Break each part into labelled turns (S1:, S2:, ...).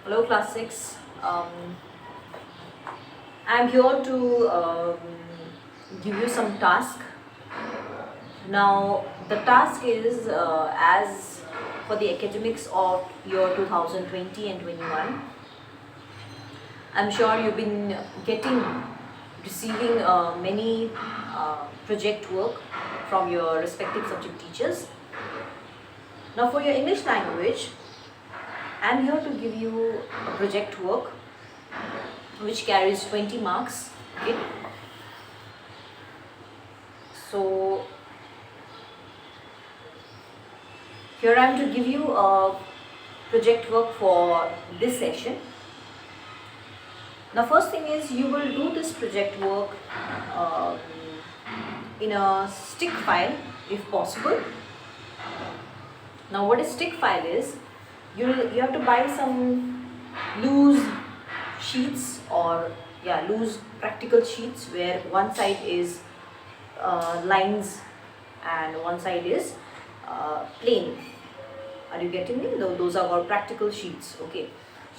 S1: Hello class 6. I'm here to give you some task. Now the task is as for the academics of year 2020 and 21. I'm sure you've been receiving many project work from your respective subject teachers. Now for your English language, I'm here to give you a project work which carries 20 marks. Okay. So here I am to give you a project work for this session. Now first thing is you will do this project work uh, in a stick file if possible. Now what a stick file is, you have to buy some loose sheets or loose practical sheets where one side is lines and one side is plain. Are you getting me? Those are called practical sheets. Okay,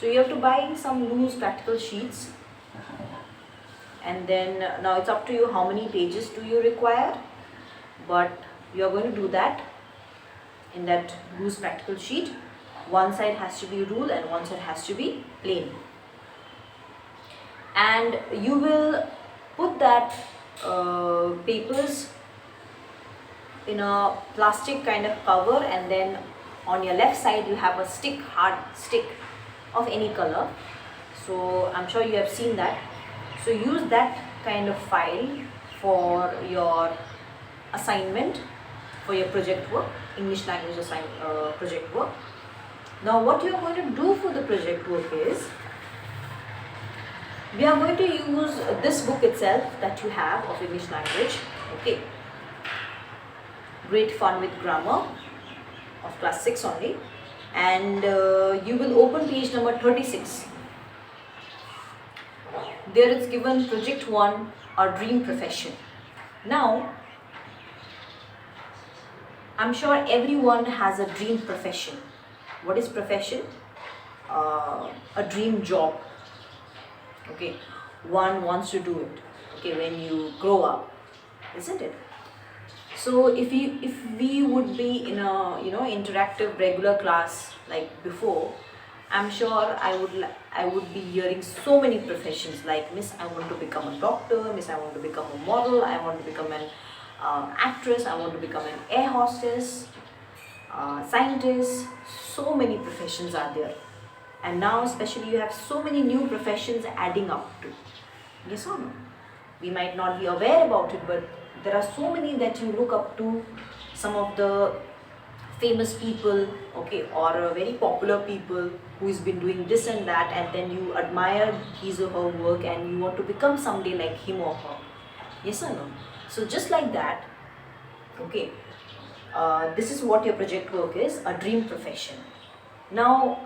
S1: so you have to buy some loose practical sheets, and then now it's up to you how many pages do you require, but you are going to do that in that loose practical sheet. One side has to be ruled and one side has to be plain, and you will put that papers in a plastic kind of cover, and then on your left side you have a stick, hard stick of any color. So I'm sure you have seen that. So use that kind of file for your assignment, for your project work, English language project work. Now what you are going to do for the project work is, we are going to use this book itself that you have of English language. Okay, Great Fun with Grammar of class 6 only, and you will open page number 36. There it's given project 1, our dream profession. Now I'm sure everyone has a dream profession. What is profession? A dream job. Okay, one wants to do it, okay, when you grow up, isn't it? So if we would be in a interactive regular class like before, I'm sure I would be hearing so many professions like, Miss, I want to become a doctor, Miss, I want to become a model, I want to become an actress, I want to become an air hostess, scientist. So many professions are there, and now especially you have so many new professions adding up to. Yes or no? We might not be aware about it, but there are so many that you look up to. Some of the famous people, okay, or very popular people who has been doing this and that, and then you admire his or her work and you want to become someday like him or her. Yes or no? So just like that, okay, this is what your project work is, a dream profession. Now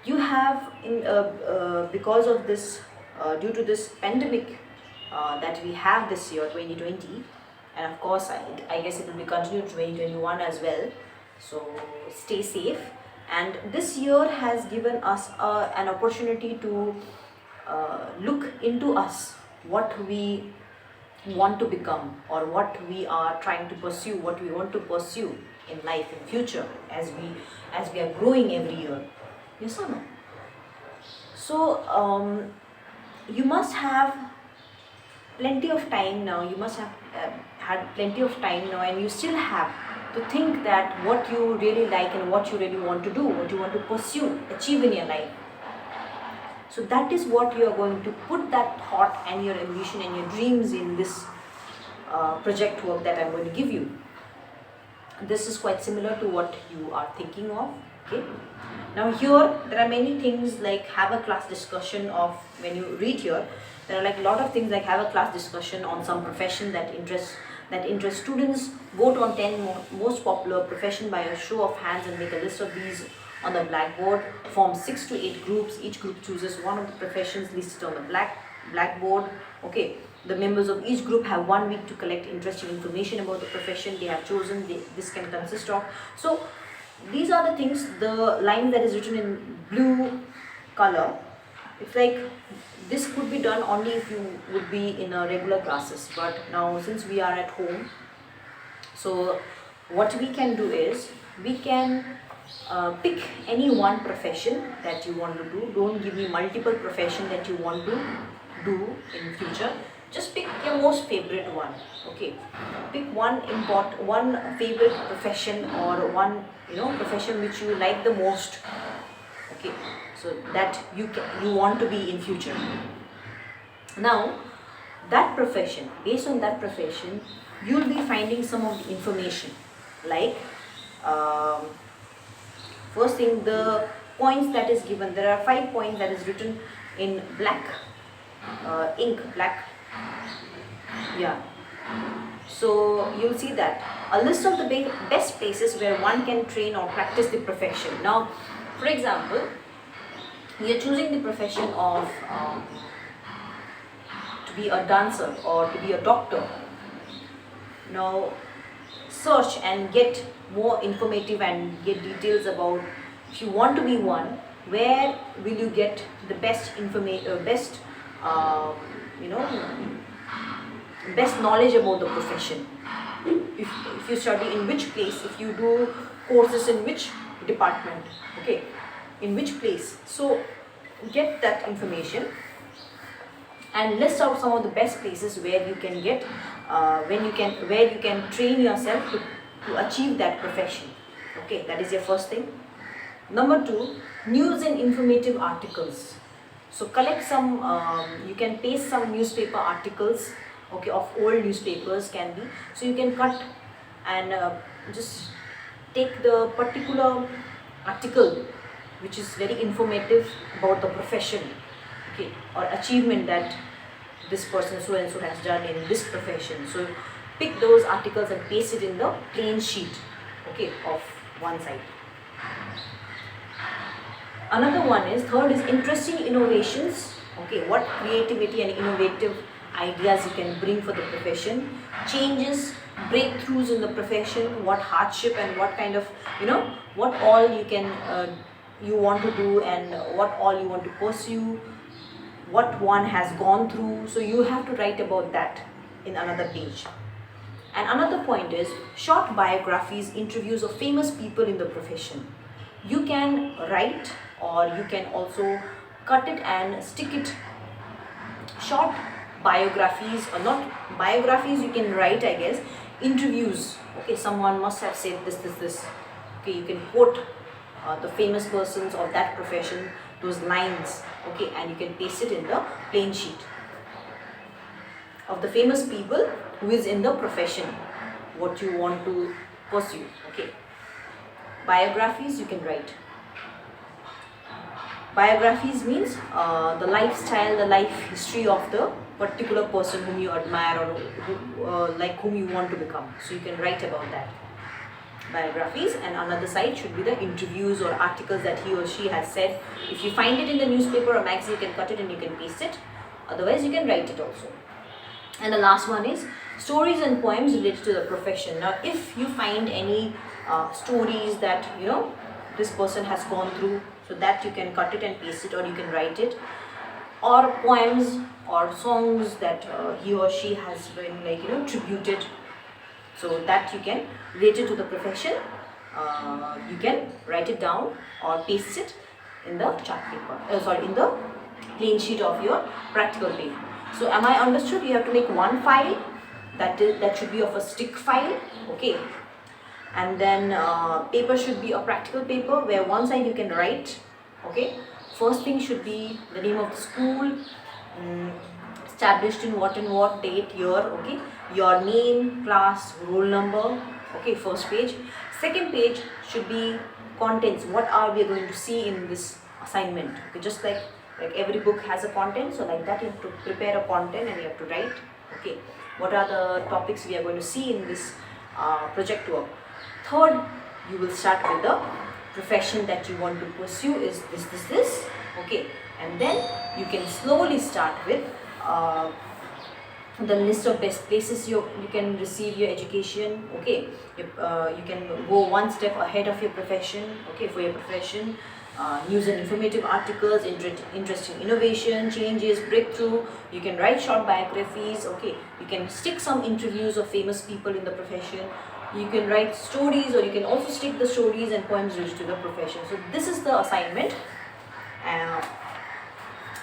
S1: you have because of this, due to this pandemic that we have this year 2020, and of course I guess it will be continued 2021 as well, so stay safe. And this year has given us an opportunity to look into us, what we want to become, or what we are trying to pursue, what we want to pursue in life in future, as we are growing every year. Yes or no? So you must have plenty of time now. You must have had plenty of time now, and you still have to think that what you really like and what you really want to do, what you want to pursue, achieve in your life. So that is what you are going to put that thought and your ambition and your dreams in this project work that I'm going to give you. This is quite similar to what you are thinking of. Okay. Now here there are many things like have a class discussion of, when you read here, there are like a lot of things like have a class discussion on some profession that interests students. Vote on 10 most popular profession by a show of hands and make a list of these on the blackboard. Form 6 to 8 groups. Each group chooses one of the professions listed on the blackboard. Okay. The members of each group have 1 week to collect interesting information about the profession they have chosen. This can consist of. So these are the things, the line that is written in blue color, it's like this could be done only if you would be in a regular classes, but now since we are at home, so what we can do is we can pick any one profession that you want to do. Don't give me multiple profession that you want to do in future. Just pick your most favorite one. Okay, pick one favorite profession, or one profession which you like the most. Okay, so that you want to be in future. Now that profession, based on that profession, you'll be finding some of the information, like first thing, the points that is given. There are 5 points that is written in black ink, black. Yeah. So you'll see that a list of the best places where one can train or practice the profession. Now, for example, we are choosing the profession of to be a dancer or to be a doctor. Now, search and get more informative and get details about, if you want to be one, where will you get the best information, best knowledge about the profession. If you study in which place, if you do courses in which department, okay, in which place. So get that information and list out some of the best places where you can get where you can train yourself to achieve that profession. Okay, that is your first thing. Number 2, news and informative articles. So collect some, you can paste some newspaper articles, okay, of old newspapers can be. So you can cut and just take the particular article which is very informative about the profession, okay, or achievement that this person so and so has done in this profession. So pick those articles and paste it in the plain sheet, okay, of one side. Another one is, third is interesting innovations. Okay, what creativity and innovative ideas you can bring for the profession. Changes, breakthroughs in the profession, what hardship and what kind of, what all you can, you want to do and what all you want to pursue, what one has gone through. So you have to write about that in another page. And another point is short biographies, interviews of famous people in the profession. You can write, or you can also cut it and stick it. Short biographies, or not biographies, you can write, I guess, interviews. Okay, someone must have said this. Okay, you can quote the famous persons of that profession, those lines, okay, and you can paste it in the plain sheet of the famous people who is in the profession, what you want to pursue. Okay, biographies you can write. Biographies means the lifestyle, the life history of the particular person whom you admire, or whom you want to become. So you can write about that. Biographies. And another side should be the interviews or articles that he or she has said. If you find it in the newspaper or magazine, you can cut it and you can paste it. Otherwise you can write it also. And the last one is stories and poems related to the profession. Now if you find any stories that this person has gone through, so that you can cut it and paste it, or you can write it, or poems or songs that he or she has been tributed, so that you can relate it to the profession. You can write it down or paste it in the chart paper, in the plain sheet of your practical paper. So am I understood? You have to make one file that should be of a stick file, okay, and then paper should be a practical paper where one side you can write, okay. First thing should be the name of the school, established in what and what date, year, okay, your name, class, roll number, okay, first page. Second page should be contents, what are we going to see in this assignment, okay, just like every book has a content, so like that you have to prepare a content and you have to write, okay, what are the topics we are going to see in this project work. Third, you will start with the profession that you want to pursue is this, okay, and then you can slowly start with the list of best places you can receive your education, okay. You can go one step ahead of your profession, okay, for your profession. news and informative articles, interesting innovation, changes, breakthrough. You can write short biographies. Okay, you can stick some interviews of famous people in the profession. You can write stories, or you can also stick the stories and poems related to the profession. So this is the assignment. Uh,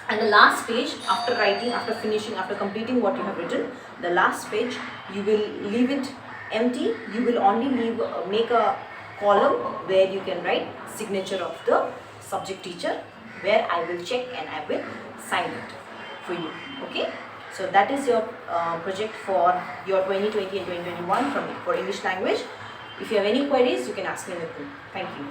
S1: and the last page, after writing, after finishing, after completing what you have written, the last page you will leave it empty. You will only make a column where you can write signature of the subject teacher, where I will check and I will sign it for you. Okay, so that is your project for your 2020 and 2021 for English language. If you have any queries, you can ask me in the group. Thank you.